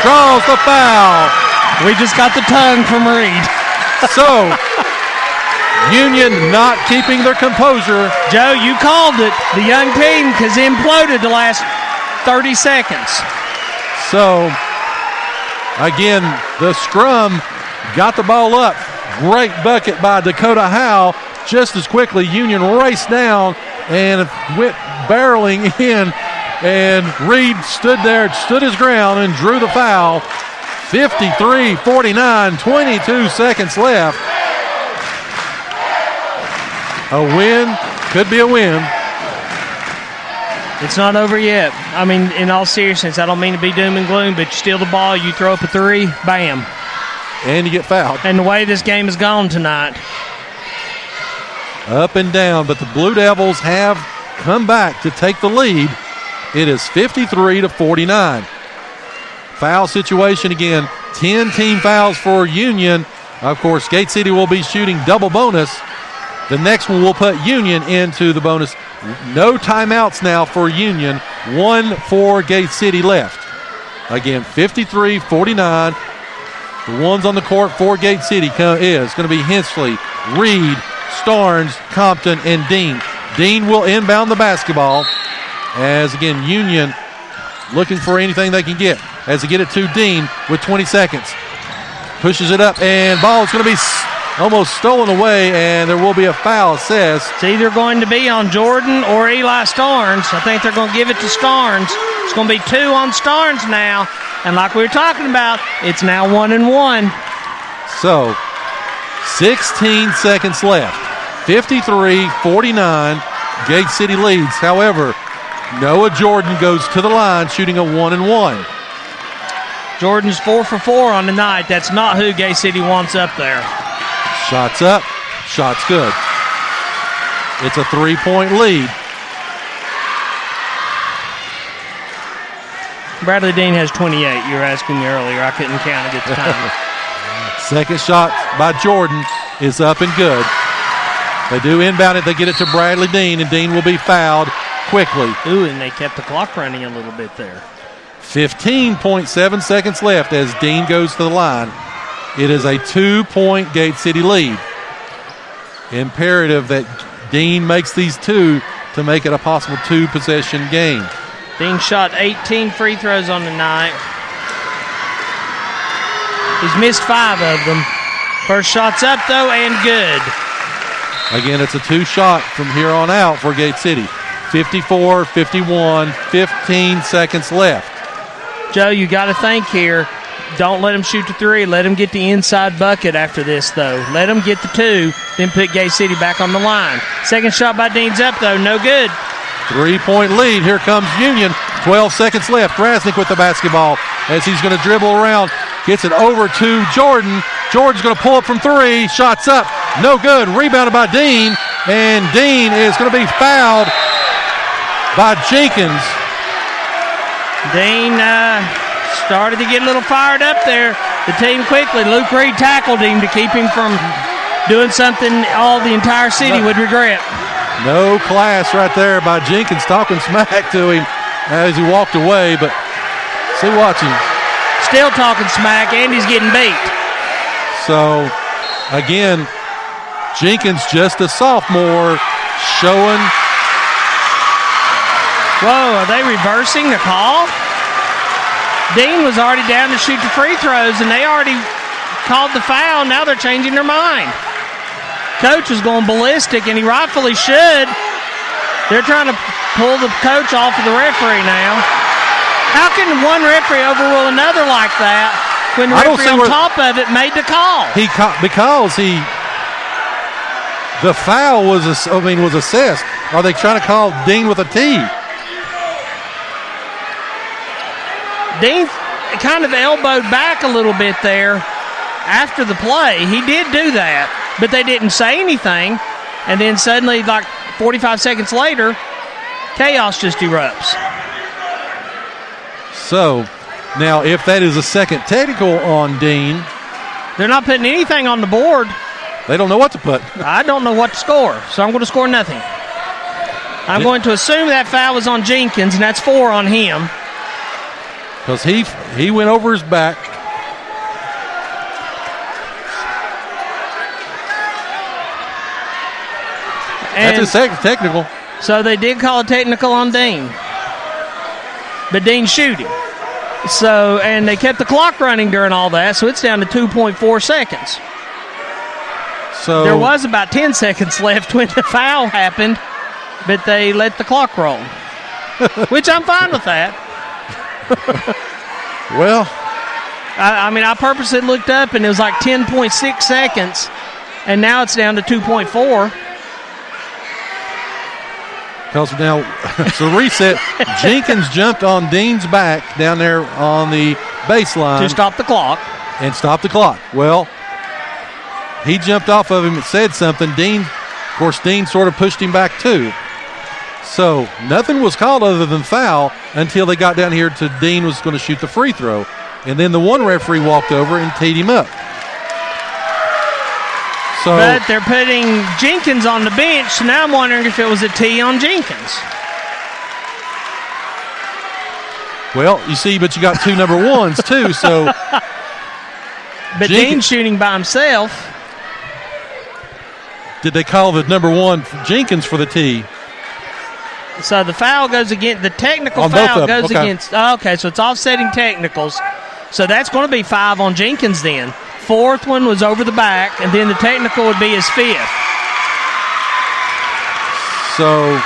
draws the foul. We just got the tongue from Reed. So, Union not keeping their composure. Joe, you called it. The young team has imploded the last 30 seconds. So, again, the scrum got the ball up. Great bucket by Dakota Howe. Just as quickly, Union raced down and went barreling in. And Reed stood there, stood his ground, and drew the foul. 53-49, 22 seconds left. A win, could be a win. It's not over yet. I mean, in all seriousness, I don't mean to be doom and gloom, but you steal the ball, you throw up a three, bam. And you get fouled. And the way this game has gone tonight. Up and down, but the Blue Devils have come back to take the lead. It is 53-49. Foul situation again, 10 team fouls for Union. Of course, Gate City will be shooting double bonus. The next one will put Union into the bonus. No timeouts now for Union. 1 for Gate City left. Again, 53-49. The ones on the court for Gate City is going to be Hensley, Reed, Starnes, Compton, and Dean. Dean will inbound the basketball as, again, Union looking for anything they can get as they get it to Dean with 20 seconds. Pushes it up, and ball is going to be almost stolen away, and there will be a foul assessed. It's either going to be on Jordan or Eli Starnes. I think they're going to give it to Starnes. It's going to be 2 on Starnes now. And like we were talking about, it's now 1-1. So, 16 seconds left. 53-49. Gate City leads. However, Noah Jordan goes to the line shooting a 1-1. Jordan's 4 for 4 on the night. That's not who Gate City wants up there. Shots up, shots good. It's a 3-point lead. Bradley Dean has 28. You were asking me earlier. I couldn't count it at the time. Second shot by Jordan is up and good. They do inbound it. They get it to Bradley Dean, and Dean will be fouled quickly. Ooh, and they kept the clock running a little bit there. 15.7 seconds left as Dean goes to the line. It is a 2-point Gate City lead. Imperative that Dean makes these 2 to make it a possible 2-possession game. Dean shot 18 free throws on the night. He's missed 5 of them. First shot's up, though, and good. Again, it's a 2-shot from here on out for Gate City. 54-51, 15 seconds left. Joe, you got to think here. Don't let him shoot the 3. Let him get the inside bucket after this, though. Let him get the 2, then put Gate City back on the line. Second shot by Dean's up, though. No good. 3-point lead. Here comes Union. 12 seconds left. Krasnick with the basketball as he's going to dribble around. Gets it over to Jordan. Jordan's going to pull up from 3. Shots up. No good. Rebounded by Dean. And Dean is going to be fouled by Jenkins. Dean started to get a little fired up there. The team quickly. Luke Reed tackled him to keep him from doing something all the entire city would regret. No class right there by Jenkins, talking smack to him as he walked away, but see, watch him. Still talking smack, and he's getting beat. So, again, Jenkins, just a sophomore, showing. Whoa, are they reversing the call? Dean was already down to shoot the free throws, and they already called the foul. Now they're changing their mind. Coach is going ballistic, and he rightfully should. They're trying to pull the coach off of the referee now. How can one referee overrule another like that when the referee on top of it made the call? The foul was assessed. Are they trying to call Dean with a T? Dean kind of elbowed back a little bit there after the play. He did do that, but they didn't say anything. And then suddenly, like 45 seconds later, chaos just erupts. So, now if that is a second technical on Dean. They're not putting anything on the board. They don't know what to put. I don't know what to score, so I'm going to score nothing. I'm going to assume that foul was on Jenkins, and that's 4 on him. because he went over his back. And that's a technical. So they did call a technical on Dean. But Dean's shooting. So, and they kept the clock running during all that, so it's down to 2.4 seconds. So there was about 10 seconds left when the foul happened, but they let the clock roll, which I'm fine with that. Well, I mean, I purposely looked up, and it was like 10.6 seconds, and now it's down to 2.4. Because now, so reset, Jenkins jumped on Dean's back down there on the baseline. To stop the clock. And stop the clock. Well, he jumped off of him and said something. Dean sort of pushed him back too. So nothing was called other than foul until they got down here to Dean was going to shoot the free throw. And then the one referee walked over and teed him up. So, but they're putting Jenkins on the bench, so now I'm wondering if it was a tee on Jenkins. Well, you see, but you got two number ones too, so. But Dean's shooting by himself. Did they call the number one Jenkins for the tee? So the foul goes against, the technical on foul goes against, okay, so it's offsetting technicals. So that's going to be 5 on Jenkins then. Fourth one was over the back, and then the technical would be his 5th. So.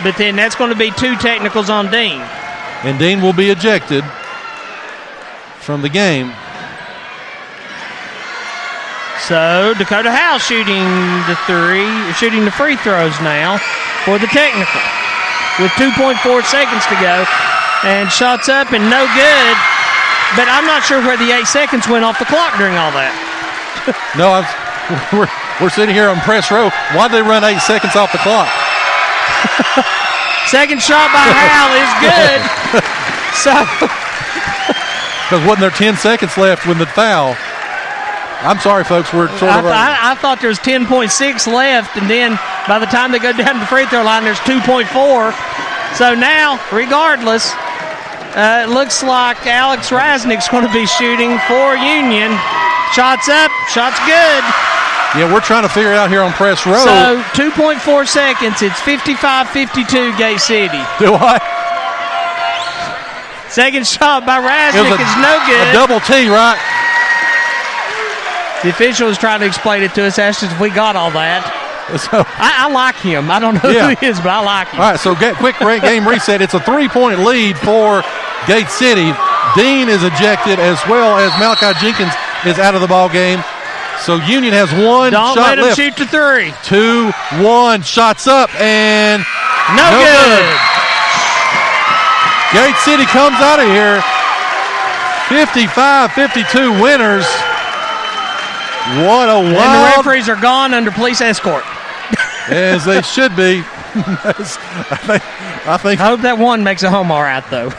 But then that's going to be 2 technicals on Dean. And Dean will be ejected from the game. So Dakota Howe shooting the free throws now for the technical with 2.4 seconds to go. And shots up and no good. But I'm not sure where the 8 seconds went off the clock during all that. No, we're sitting here on press row. Why'd they run 8 seconds off the clock? Second shot by Hal is good. So, because wasn't there 10 seconds left when the foul? I'm sorry, folks. We're sort of. I thought there was 10.6 left, and then by the time they go down to the free throw line, there's 2.4. So now, regardless, it looks like Alex Rasnick's going to be shooting for Union. Shots up, shots good. Yeah, we're trying to figure it out here on press row. So 2.4 seconds. It's 55-52 Gate City. Do I? Second shot by Rasnick is no good. A double T, right? The official is trying to explain it to us, asked us if we got all that. So, I like him. I don't know who he is, but I like him. All right, so quick game reset. It's a 3-point lead for Gate City. Dean is ejected as well as Malachi Jenkins is out of the ball game. So Union has one Don't shot let him left. shoot to 3. 2-1, shots up, and no good. Gate City comes out of here 55-52 winners. What a wild. And the referees are gone under police escort. As they should be. I think. I hope that one makes it home all right, though.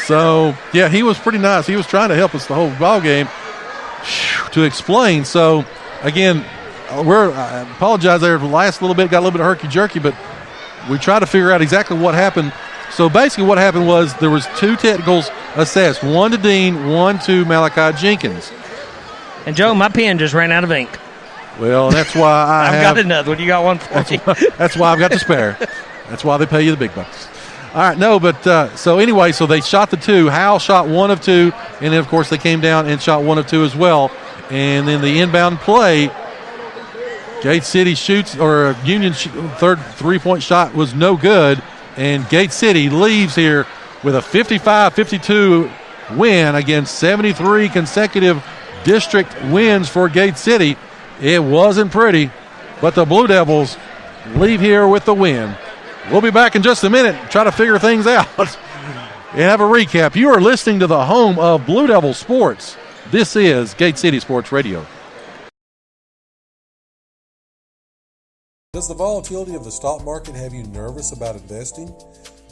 So, yeah, he was pretty nice. He was trying to help us the whole ball game to explain. So, again, I apologize there for the last little bit. Got a little bit of herky-jerky, but we tried to figure out exactly what happened. So, basically what happened was there was 2 technicals assessed, one to Dean, one to Malachi Jenkins. And, Joe, my pen just ran out of ink. Well, that's why I've got another one. You got one for me. That's why I've got to spare. That's why they pay you the big bucks. All right, no, but so anyway, so they shot the 2. Hal shot 1 of 2, and then, of course, they came down and shot 1 of 2 as well. And then the inbound play, Gate City shoots, or Union third 3-point shot was no good, and Gate City leaves here with a 55-52 win against 73 consecutive district wins for Gate City. It wasn't pretty, but the Blue Devils leave here with the win. We'll be back in just a minute, try to figure things out and have a recap. You are listening to the home of Blue Devil Sports. This is Gate City Sports Radio. Does the volatility of the stock market have you nervous about investing?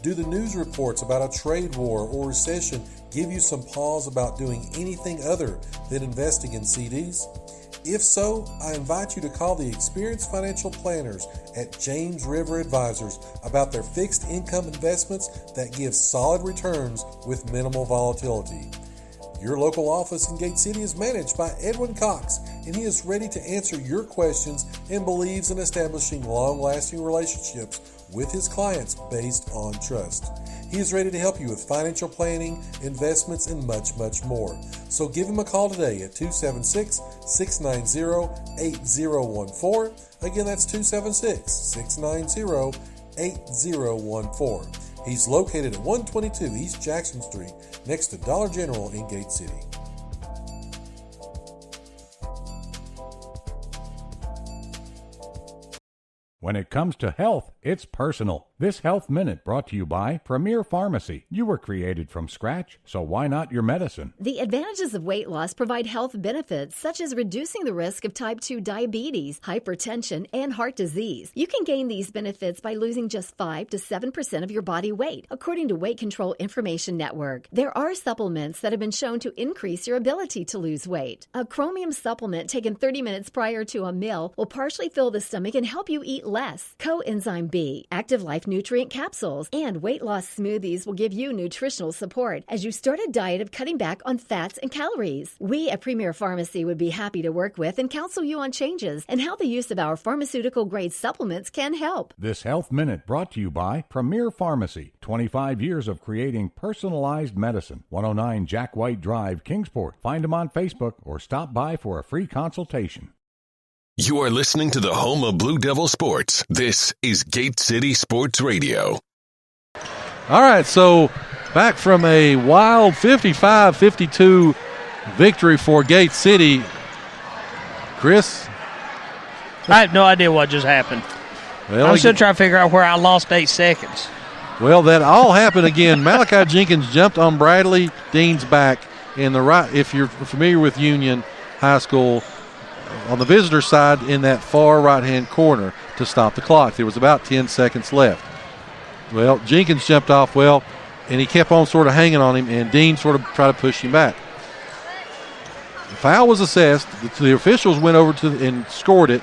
Do the news reports about a trade war or recession give you some pause about doing anything other than investing in CDs? If so, I invite you to call the experienced financial planners at James River Advisors about their fixed income investments that give solid returns with minimal volatility. Your local office in Gate City is managed by Edwin Cox, and he is ready to answer your questions and believes in establishing long-lasting relationships with his clients based on trust. He is ready to help you with financial planning, investments, and much, much more. So give him a call today at 276-690-8014. Again, that's 276-690-8014. He's located at 122 East Jackson Street, next to Dollar General in Gate City. When it comes to health, it's personal. This Health Minute brought to you by Premier Pharmacy. You were created from scratch, so why not your medicine? The advantages of weight loss provide health benefits such as reducing the risk of type 2 diabetes, hypertension, and heart disease. You can gain these benefits by losing just 5 to 7% of your body weight, according to Weight Control Information Network. There are supplements that have been shown to increase your ability to lose weight. A chromium supplement taken 30 minutes prior to a meal will partially fill the stomach and help you eat less. Coenzyme B, Active Life nutrient capsules, and weight loss smoothies will give you nutritional support as you start a diet of cutting back on fats and calories. We at Premier Pharmacy would be happy to work with and counsel you on changes and how the use of our pharmaceutical-grade supplements can help. This Health Minute brought to you by Premier Pharmacy. 25 years of creating personalized medicine. 109 Jack White Drive, Kingsport. Find them on Facebook or stop by for a free consultation. You are listening to the home of Blue Devil Sports. This is Gate City Sports Radio. All right, so back from a wild 55-52 victory for Gate City. Chris? I have no idea what just happened. Well, I'm still trying to figure out where I lost 8 seconds. Well, that all happened again. Malachi Jenkins jumped on Bradley Dean's back in the right. If you're familiar with Union High School, on the visitor side in that far right-hand corner to stop the clock. There was about 10 seconds left. Well, Jenkins jumped off and he kept on sort of hanging on him, and Dean sort of tried to push him back. The foul was assessed. The officials went over and scored it,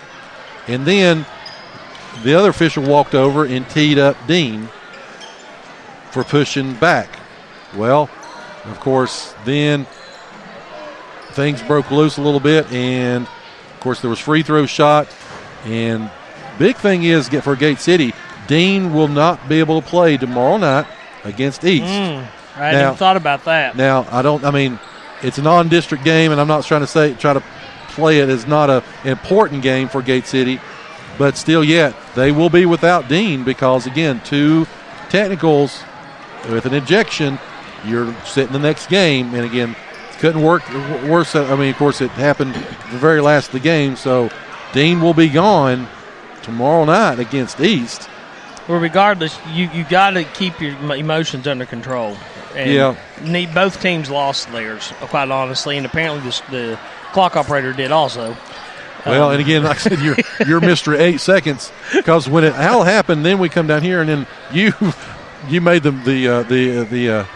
and then the other official walked over and teed up Dean for pushing back. Well, of course, then things broke loose a little bit, and of course there was free throw shot, and big thing is for Gate City, Dean will not be able to play tomorrow night against East. I hadn't even thought about that. Now, it's a non-district game, and I'm not trying to play it as not an important game for Gate City, but still yet, they will be without Dean because, again, 2 technicals with an ejection, you're sitting the next game, and again, couldn't work worse. Of course, it happened the very last of the game, so Dean will be gone tomorrow night against East. Well, regardless, you got to keep your emotions under control. And both teams lost theirs, quite honestly, and apparently the clock operator did also. Well, and again, like I said, you're Mr. 8 seconds, because when it all happened, then we come down here, and then you made the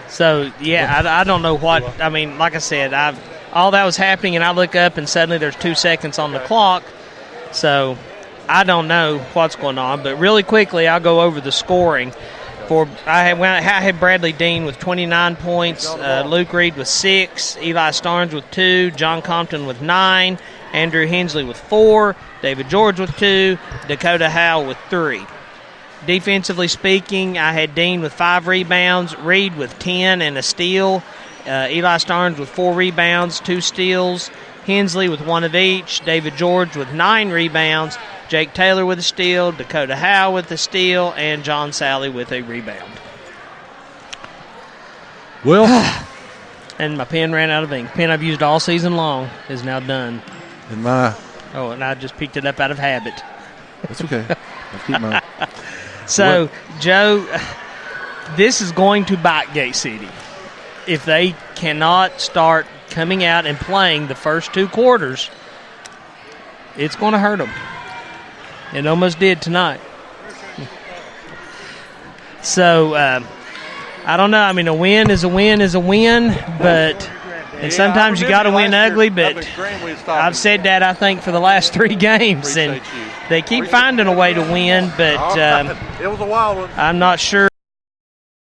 So, I don't know what – like I said, all that was happening, and I look up, and suddenly there's 2 seconds on the clock. So, I don't know what's going on. But really quickly, I'll go over the scoring. I had Bradley Dean with 29 points, Luke Reed with 6, Eli Starnes with 2, John Compton with 9, Andrew Hensley with 4, David George with 2, Dakota Howell with 3. Defensively speaking, I had Dean with 5 rebounds, Reed with 10 and a steal, Eli Starnes with 4 rebounds, 2 steals, Hensley with 1 of each, David George with 9 rebounds, Jake Taylor with a steal, Dakota Howell with a steal, and John Sally with a rebound. Well, and my pen ran out of ink. Pen I've used all season long is now done. And I just picked it up out of habit. That's okay. I'll keep mine. So, Joe, this is going to bite Gate City. If they cannot start coming out and playing the first 2 quarters, it's going to hurt them. It almost did tonight. So, I don't know. A win is a win is a win, but And sometimes you got to win ugly, but I've said that, I think, for the last 3 games. And they keep finding a way to win, but it was a wild one. I'm not sure